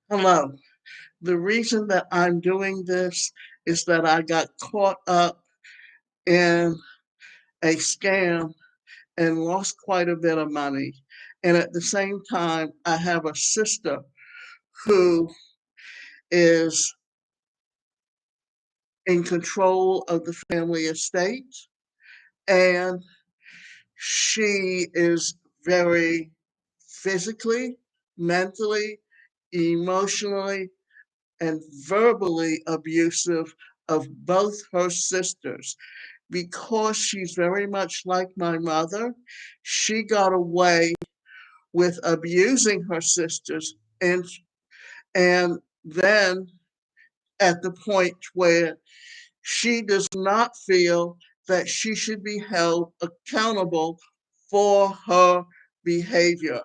Hello. The reason that I'm doing this is that I got caught up in a scam and lost quite a bit of money. And at the same time, I have a sister who is in control of the family estate. And she is very physically, mentally, emotionally, and verbally abusive of both her sisters. Because she's very much like my mother, she got away with abusing her sisters, and then at the point where she does not feel that she should be held accountable for her behavior.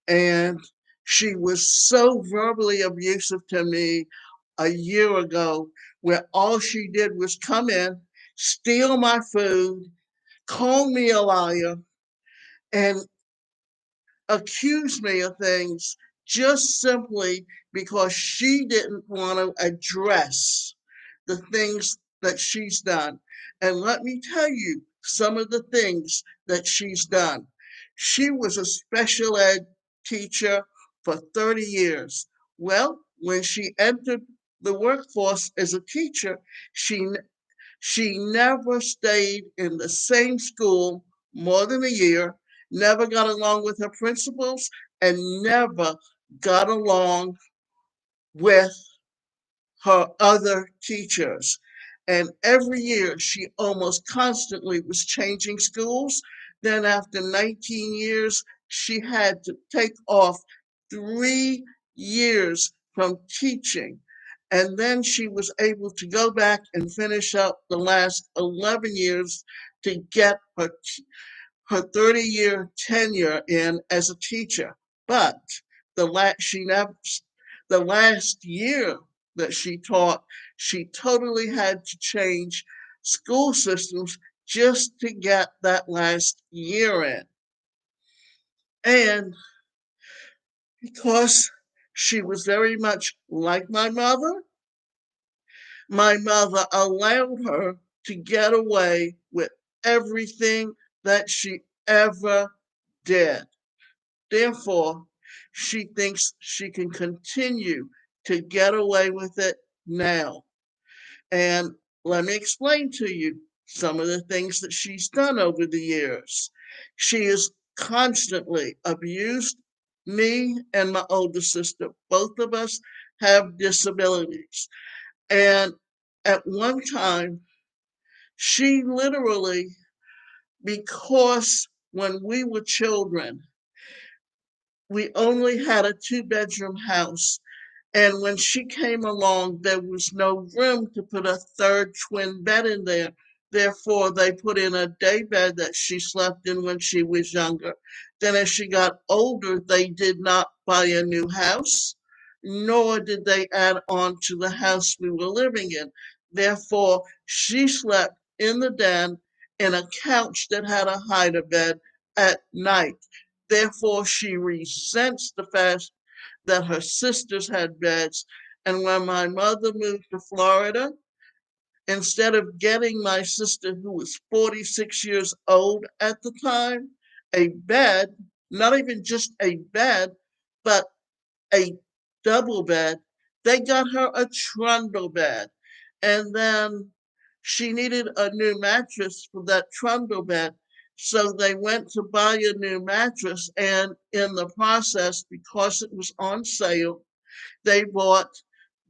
And she was so verbally abusive to me a year ago, where all she did was come in, steal my food, call me a liar, and accuse me of things just simply because she didn't want to address the things that she's done. And let me tell you some of the things that she's done. She was a special ed teacher for 30 years. Well, when she entered the workforce as a teacher, she she never stayed in the same school more than a year, never got along with her principals, and never got along with her other teachers. And every year, she almost constantly was changing schools. Then, after 19 years, she had to take off 3 years from teaching. And then she was able to go back and finish up the last 11 years to get her 30-year tenure in as a teacher. But she never the last year that she taught, she totally had to change school systems just to get that last year in. And because she was very much like my mother allowed her to get away with everything that she ever did. Therefore, she thinks she can continue to get away with it now. And let me explain to you some of the things that she's done over the years. She has constantly abused me and my older sister. Both of us have disabilities. And at one time, she literally, because when we were children, we only had a 2 bedroom house. And when she came along, there was no room to put a third twin bed in there. Therefore, they put in a day bed that she slept in when she was younger. Then, as she got older, they did not buy a new house, nor did they add on to the house we were living in. Therefore, she slept in the den in a couch that had a hide bed at night. Therefore, she resents the fact that her sisters had beds. And when my mother moved to Florida, instead of getting my sister, who was 46 years old at the time, a bed, not even just a bed, but a double bed, they got her a trundle bed. And then she needed a new mattress for that trundle bed. So they went to buy a new mattress. And in the process, because it was on sale, they bought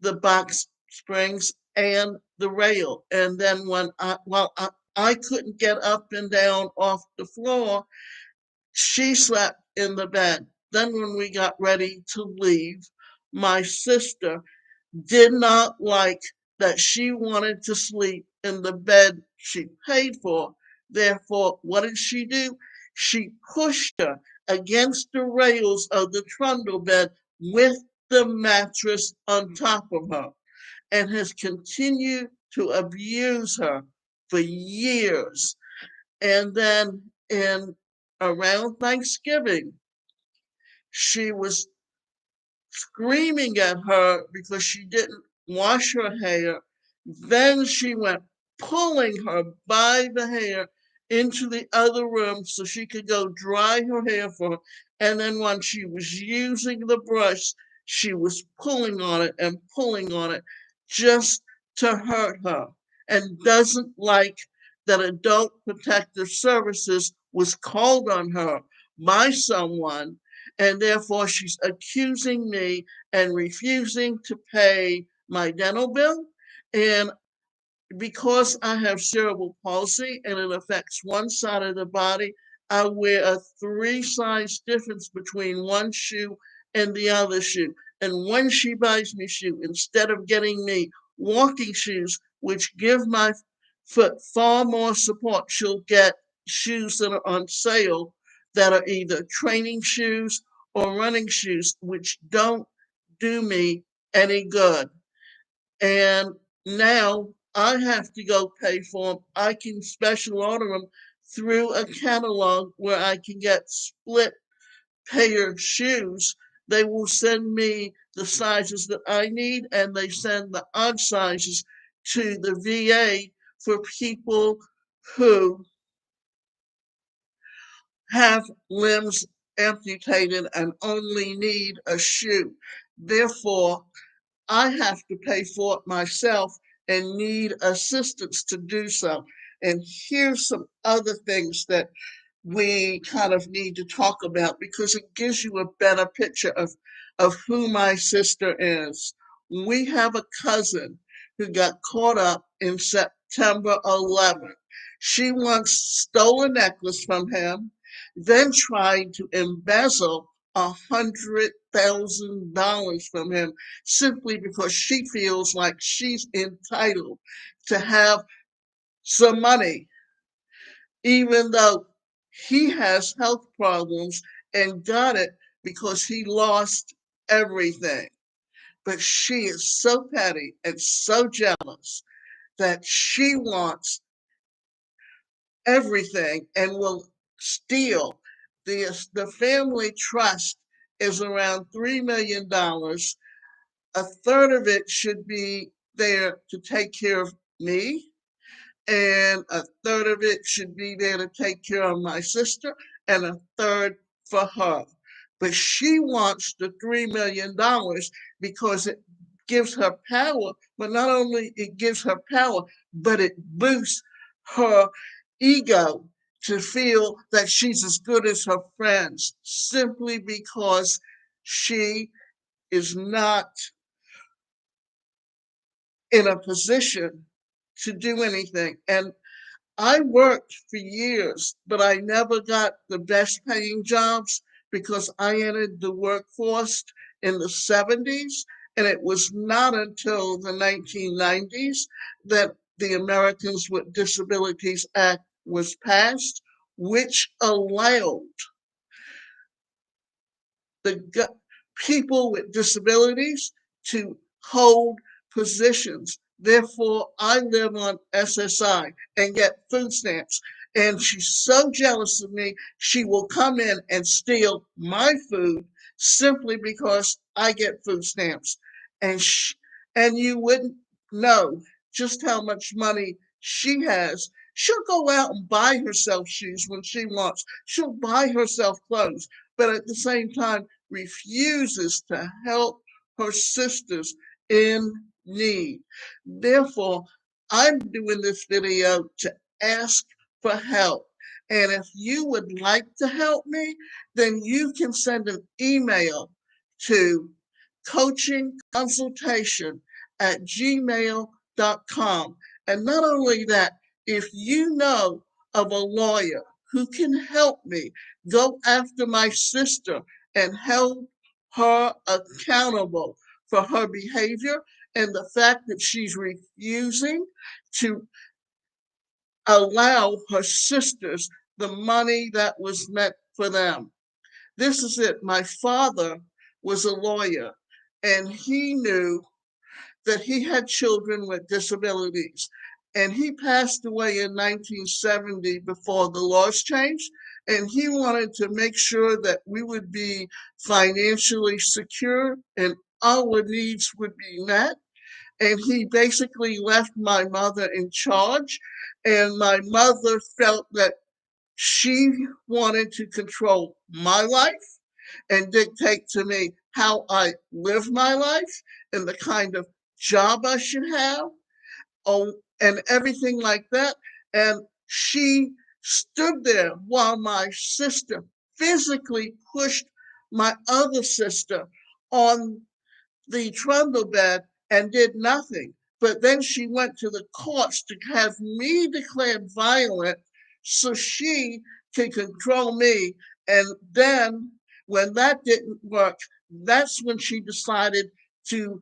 the box springs and the rail. And then I couldn't get up and down off the floor, she slept in the bed. Then, when we got ready to leave, my sister did not like that she wanted to sleep in the bed she paid for. Therefore, what did she do? She pushed her against the rails of the trundle bed with the mattress on top of her, and has continued to abuse her for years. And then in around Thanksgiving, she was screaming at her because she didn't wash her hair. Then she went pulling her by the hair into the other room so she could go dry her hair for her. And then when she was using the brush, she was pulling on it just to hurt her, and doesn't like that Adult Protective Services was called on her by someone, and therefore she's accusing me and refusing to pay my dental bill. And because I have cerebral palsy and it affects one side of the body, I wear a three size difference between one shoe and the other shoe. And when she buys me shoe, instead of getting me walking shoes, which give my foot far more support, she'll get shoes that are on sale that are either training shoes or running shoes, which don't do me any good. And now I have to go pay for them. I can special order them through a catalog where I can get split pair shoes. They will send me the sizes that I need, and they send the odd sizes to the VA for people who have limbs amputated and only need a shoe. Therefore, I have to pay for it myself and need assistance to do so. And here's some other things that we kind of need to talk about because it gives you a better picture of who my sister is. We have a cousin who got caught up in September 11th. She once stole a necklace from him, then tried to embezzle $100,000 from him simply because she feels like she's entitled to have some money, even though he has health problems and got it because he lost everything. But she is so petty and so jealous that she wants everything and will steal. The family trust is around $3 million. A third of it should be there to take care of me, and a third of it should be there to take care of my sister, and a third for her. But she wants the $3 million because it gives her power, but not only it gives her power, but it boosts her ego to feel that she's as good as her friends simply because she is not in a position to do anything. And I worked for years, but I never got the best paying jobs because I entered the workforce in the 70s. And it was not until the 1990s that the Americans with Disabilities Act was passed, which allowed the people with disabilities to hold positions. Therefore, I live on SSI and get food stamps. And she's so jealous of me, she will come in and steal my food simply because I get food stamps. And and you wouldn't know just how much money she has. She'll go out and buy herself shoes when she wants. She'll buy herself clothes, but at the same time refuses to help her sisters in need. Therefore, I'm doing this video to ask for help. And if you would like to help me, then you can send an email to coachingconsultation@gmail.com. And not only that, if you know of a lawyer who can help me go after my sister and hold her accountable for her behavior and the fact that she's refusing to allow her sisters the money that was meant for them. This is it. My father was a lawyer, and he knew that he had children with disabilities. And he passed away in 1970 before the laws changed. and he wanted to make sure that we would be financially secure and our needs would be met. And he basically left my mother in charge, and my mother felt that she wanted to control my life and dictate to me how I live my life and the kind of job I should have, and everything like that. And she stood there while my sister physically pushed my other sister on the trundle bed and did nothing. But then she went to the courts to have me declared violent so she could control me. And then when that didn't work, that's when she decided to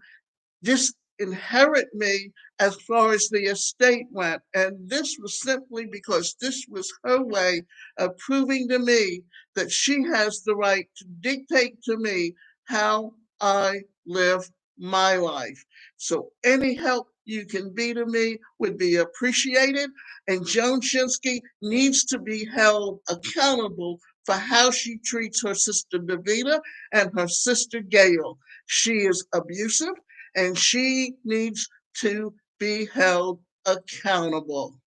disinherit me as far as the estate went. And this was simply because this was her way of proving to me that she has the right to dictate to me how I live my life. So any help you can be to me would be appreciated. And Joan Shinsky needs to be held accountable for how she treats her sister Davida and her sister Gail. She is abusive and she needs to be held accountable.